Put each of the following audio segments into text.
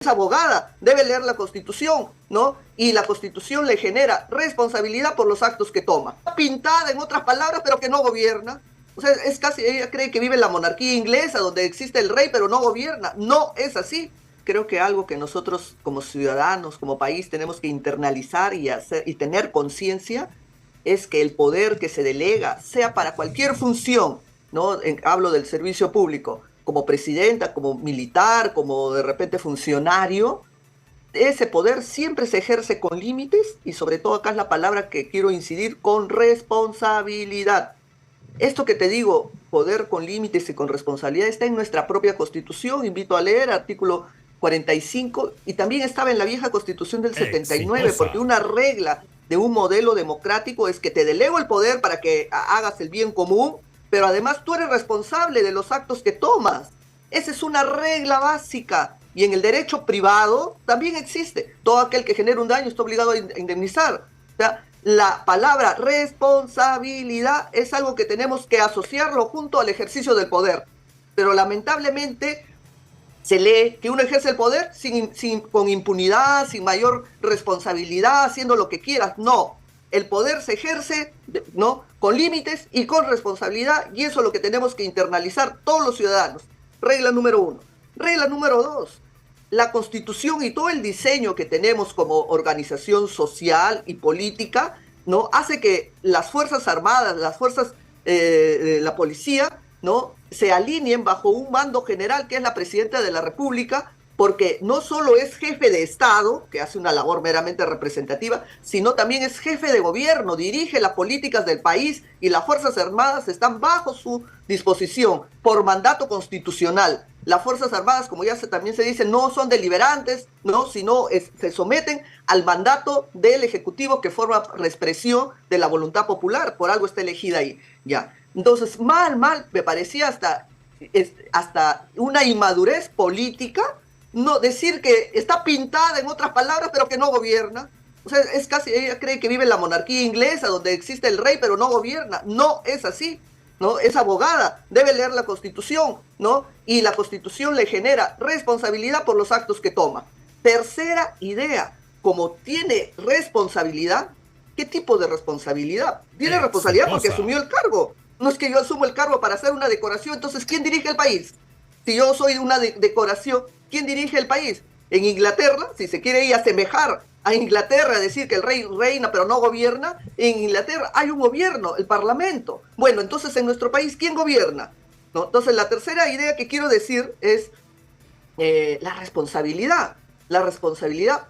es abogada, debe leer la Constitución, ¿no? Y la Constitución le genera responsabilidad por los actos que toma. Pintada, en otras palabras, pero que no gobierna. O sea, es casi, ella cree que vive en la monarquía inglesa, donde existe el rey, pero no gobierna. No es así. Creo que algo que nosotros como ciudadanos, como país, tenemos que internalizar y hacer y tener conciencia es que el poder que se delega, sea para cualquier función, ¿no? Hablo del servicio público, como presidenta, como militar, como de repente funcionario, ese poder siempre se ejerce con límites y sobre todo acá es la palabra que quiero incidir, con responsabilidad. Esto que te digo, poder con límites y con responsabilidad, está en nuestra propia Constitución. Invito a leer artículo 45 y también estaba en la vieja Constitución del 79, porque Exitosa. una regla de un modelo democrático es que te delego el poder para que hagas el bien común, pero además tú eres responsable de los actos que tomas. Esa es una regla básica. Y en el derecho privado también existe. Todo aquel que genera un daño está obligado a indemnizar. O sea, la palabra responsabilidad es algo que tenemos que asociarlo junto al ejercicio del poder. Pero lamentablemente se lee que uno ejerce el poder con impunidad, sin mayor responsabilidad, haciendo lo que quieras. No, el poder se ejerce, ¿no? Con límites y con responsabilidad, y eso es lo que tenemos que internalizar todos los ciudadanos. Regla número uno. Regla número dos. La Constitución y todo el diseño que tenemos como organización social y política, ¿no? Hace que las Fuerzas Armadas, las fuerzas, la policía, ¿no? Se alineen bajo un mando general que es la Presidenta de la República, porque no solo es jefe de Estado, que hace una labor meramente representativa, sino también es jefe de gobierno, dirige las políticas del país y las Fuerzas Armadas están bajo su disposición por mandato constitucional. Las Fuerzas Armadas, como ya también se dice, no son deliberantes, ¿no? Sino se someten al mandato del Ejecutivo que forma la expresión de la voluntad popular, por algo está elegida ahí, ya. Entonces, me parecía hasta una inmadurez política no decir que está pintada, en otras palabras, pero que no gobierna. O sea, es casi, ella cree que vive en la monarquía inglesa, donde existe el rey, pero no gobierna. No es así, ¿no? Es abogada, debe leer la Constitución, ¿no? Y la Constitución le genera responsabilidad por los actos que toma. Tercera idea, como tiene responsabilidad, ¿qué tipo de responsabilidad? Tiene responsabilidad porque Exitosa. asumió el cargo. No es que yo asumo el cargo para hacer una decoración, entonces, ¿quién dirige el país? Si yo soy una decoración, ¿quién dirige el país? En Inglaterra, si se quiere ir a asemejar a Inglaterra, decir que el rey reina pero no gobierna, en Inglaterra hay un gobierno, el parlamento. Bueno, entonces en nuestro país, ¿quién gobierna? ¿No? Entonces la tercera idea que quiero decir es la responsabilidad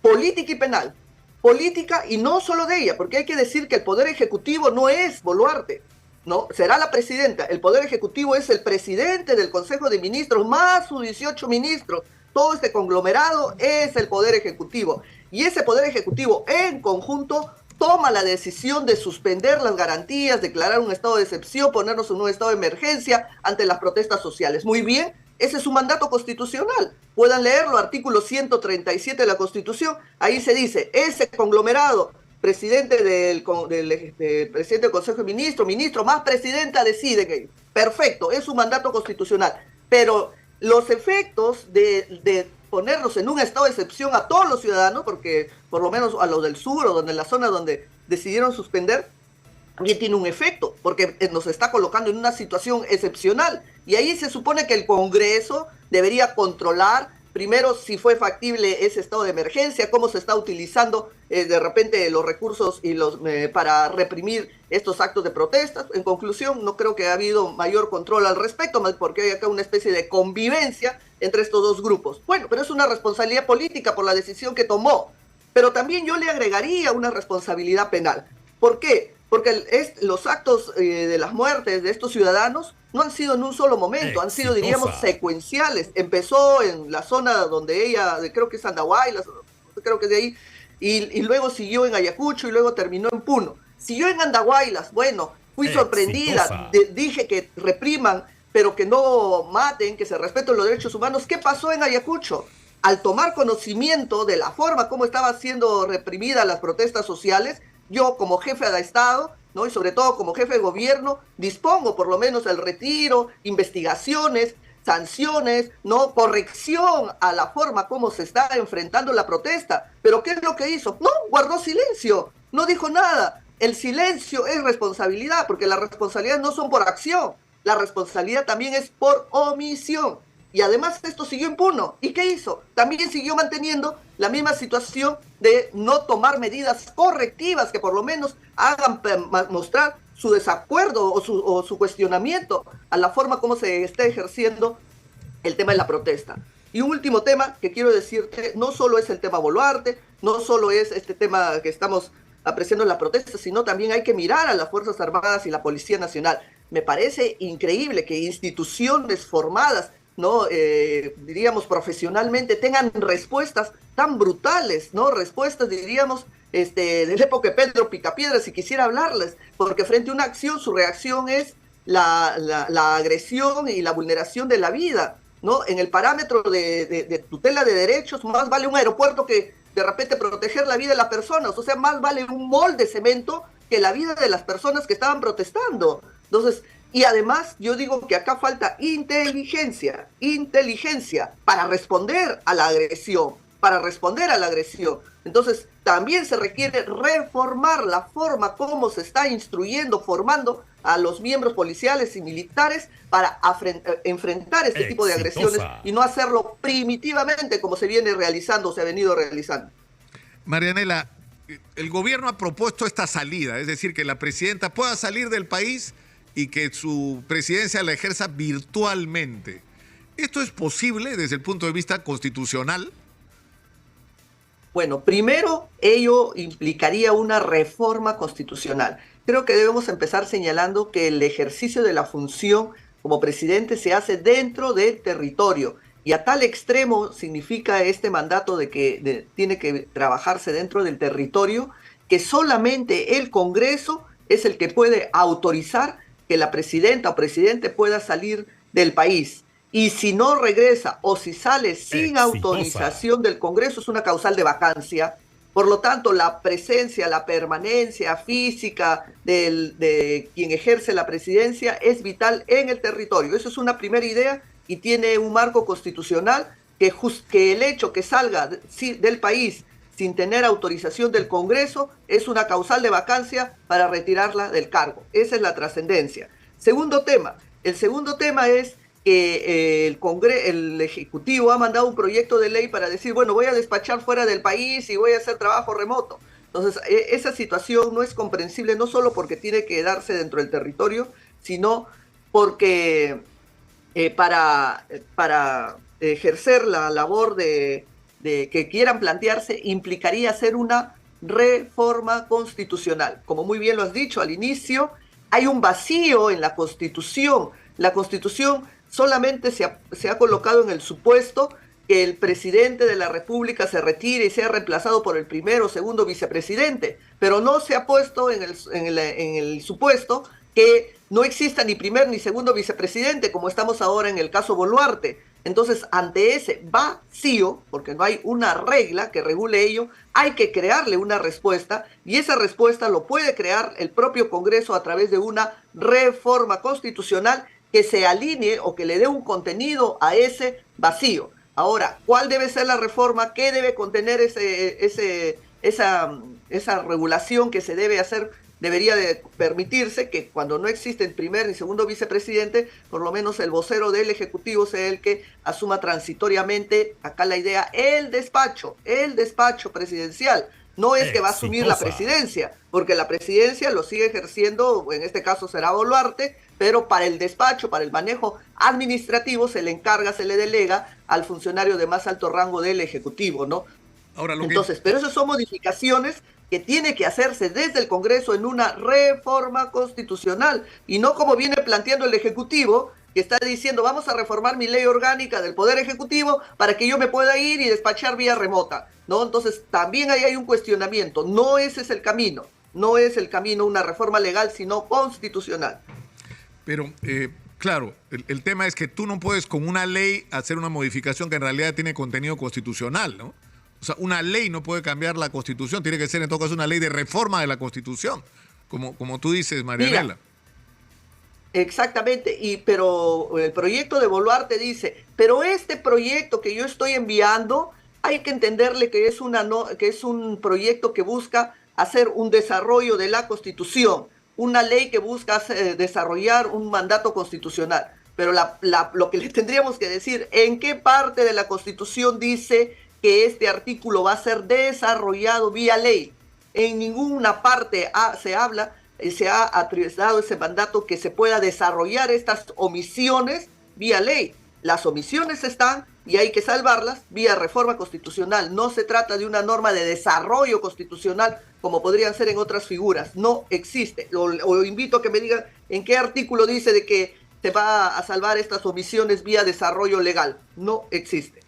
política y penal. Política y no solo de ella, porque hay que decir que el Poder Ejecutivo no es Boluarte, ¿no? Será la presidenta. El Poder Ejecutivo es el presidente del Consejo de Ministros, más sus 18 ministros. Todo este conglomerado es el Poder Ejecutivo. Y ese Poder Ejecutivo en conjunto toma la decisión de suspender las garantías, declarar un estado de excepción, ponernos en un estado de emergencia ante las protestas sociales. Muy bien, ese es su mandato constitucional. Puedan leerlo, artículo 137 de la Constitución. Ahí se dice, ese conglomerado, presidente presidente del Consejo de Ministros, ministro más presidenta decide que perfecto, es su mandato constitucional. Pero los efectos de ponernos en un estado de excepción a todos los ciudadanos, porque por lo menos a los del sur o donde la zona donde decidieron suspender, también tiene un efecto, porque nos está colocando en una situación excepcional. Y ahí se supone que el Congreso debería controlar primero si fue factible ese estado de emergencia, cómo se está utilizando de repente los recursos y para reprimir estos actos de protesta. En conclusión, no creo que ha habido mayor control al respecto, porque hay acá una especie de convivencia entre estos dos grupos. Bueno, pero es una responsabilidad política por la decisión que tomó. Pero también yo le agregaría una responsabilidad penal. ¿Por qué? Porque los actos de las muertes de estos ciudadanos no han sido en un solo momento, han sido, diríamos, Exitosa. secuenciales. Empezó en la zona donde ella, creo que es Andahuaylas, creo que es de ahí, y luego siguió en Ayacucho y luego terminó en Puno. Siguió en Andahuaylas, bueno, fui sorprendida, Exitosa. dije que repriman, pero que no maten, que se respeten los derechos humanos. ¿Qué pasó en Ayacucho? Al tomar conocimiento de la forma como estaban siendo reprimidas las protestas sociales, yo como jefe de Estado, ¿no? Y sobre todo como jefe de gobierno, dispongo por lo menos el retiro, investigaciones, sanciones, ¿no? Corrección a la forma como se está enfrentando la protesta. Pero ¿qué es lo que hizo? No, guardó silencio, no dijo nada. El silencio es responsabilidad, porque las responsabilidades no son por acción, la responsabilidad también es por omisión. Y además esto siguió impuno. ¿Y qué hizo? También siguió manteniendo la misma situación de no tomar medidas correctivas que por lo menos hagan mostrar su desacuerdo o su cuestionamiento a la forma como se está ejerciendo el tema de la protesta. Y un último tema que quiero decirte, no solo es el tema Boluarte, no solo es este tema que estamos apreciando en la protesta, sino también hay que mirar a las Fuerzas Armadas y la Policía Nacional. Me parece increíble que instituciones formadas, ¿no? Diríamos profesionalmente, tengan respuestas tan brutales, ¿no? Respuestas, diríamos, de la época de Pedro Picapiedra, si quisiera hablarles, porque frente a una acción, su reacción es la agresión y la vulneración de la vida, ¿no? En el parámetro de tutela de derechos, más vale un aeropuerto que de repente proteger la vida de las personas, o sea, más vale un molde de cemento que la vida de las personas que estaban protestando. Entonces, y además yo digo que acá falta inteligencia para responder a la agresión, Entonces, también se requiere reformar la forma como se está instruyendo, formando a los miembros policiales y militares para enfrentar este tipo de agresiones y no hacerlo primitivamente como se viene realizando, se ha venido realizando. Marianela, el gobierno ha propuesto esta salida, es decir, que la presidenta pueda salir del país y que su presidencia la ejerza virtualmente. ¿Esto es posible desde el punto de vista constitucional? Bueno, primero, ello implicaría una reforma constitucional. Creo que debemos empezar señalando que el ejercicio de la función como presidente se hace dentro del territorio. Y a tal extremo significa este mandato de que tiene que trabajarse dentro del territorio, que solamente el Congreso es el que puede autorizar que la presidenta o presidente pueda salir del país. Y si no regresa o si sale sin autorización del Congreso, es una causal de vacancia. Por lo tanto, la presencia, la permanencia física de quien ejerce la presidencia es vital en el territorio. Eso es una primera idea y tiene un marco constitucional que el hecho que salga del país sin tener autorización del Congreso es una causal de vacancia para retirarla del cargo. Esa es la trascendencia. Segundo tema. El segundo tema es que el Ejecutivo ha mandado un proyecto de ley para decir, bueno, voy a despachar fuera del país y voy a hacer trabajo remoto. Entonces, esa situación no es comprensible, no solo porque tiene que darse dentro del territorio, sino porque para ejercer la labor de que quieran plantearse implicaría hacer una reforma constitucional. Como muy bien lo has dicho al inicio, hay un vacío en la Constitución. La Constitución solamente se ha colocado en el supuesto que el presidente de la República se retire y sea reemplazado por el primero o segundo vicepresidente, pero no se ha puesto en el supuesto que no exista ni primer ni segundo vicepresidente, como estamos ahora en el caso Boluarte. Entonces, ante ese vacío, porque no hay una regla que regule ello, hay que crearle una respuesta, y esa respuesta lo puede crear el propio Congreso a través de una reforma constitucional que se alinee o que le dé un contenido a ese vacío. Ahora, ¿cuál debe ser la reforma? ¿Qué debe contener esa regulación que se debe hacer? Debería de permitirse que cuando no existe el primer ni segundo vicepresidente, por lo menos el vocero del Ejecutivo sea el que asuma transitoriamente, acá la idea, el despacho presidencial. No es que va a asumir la presidencia, porque la presidencia lo sigue ejerciendo, en este caso será Boluarte, pero para el despacho, para el manejo administrativo, se le delega al funcionario de más alto rango del Ejecutivo, ¿no? Ahora, Entonces, pero esas son modificaciones que tiene que hacerse desde el Congreso en una reforma constitucional, y no como viene planteando el Ejecutivo, que está diciendo vamos a reformar mi ley orgánica del Poder Ejecutivo para que yo me pueda ir y despachar vía remota, ¿no? Entonces también ahí hay un cuestionamiento, no ese es el camino, no es el camino una reforma legal, sino constitucional. Pero, claro, el tema es que tú no puedes con una ley hacer una modificación que en realidad tiene contenido constitucional, ¿no? O sea, una ley no puede cambiar la Constitución, tiene que ser en todo caso una ley de reforma de la Constitución, como tú dices, Marianela. Exactamente, pero el proyecto de Boluarte dice, pero este proyecto que yo estoy enviando, hay que entenderle que es, que es un proyecto que busca hacer un desarrollo de la Constitución, una ley que busca desarrollar un mandato constitucional. Pero lo que le tendríamos que decir, ¿en qué parte de la Constitución dice que este artículo va a ser desarrollado vía ley? En ninguna parte se habla, se ha dado ese mandato que se pueda desarrollar estas omisiones vía ley. Las omisiones están y hay que salvarlas vía reforma constitucional. No se trata de una norma de desarrollo constitucional como podrían ser en otras figuras. No existe. O invito a que me digan en qué artículo dice de que se va a salvar estas omisiones vía desarrollo legal. No existe.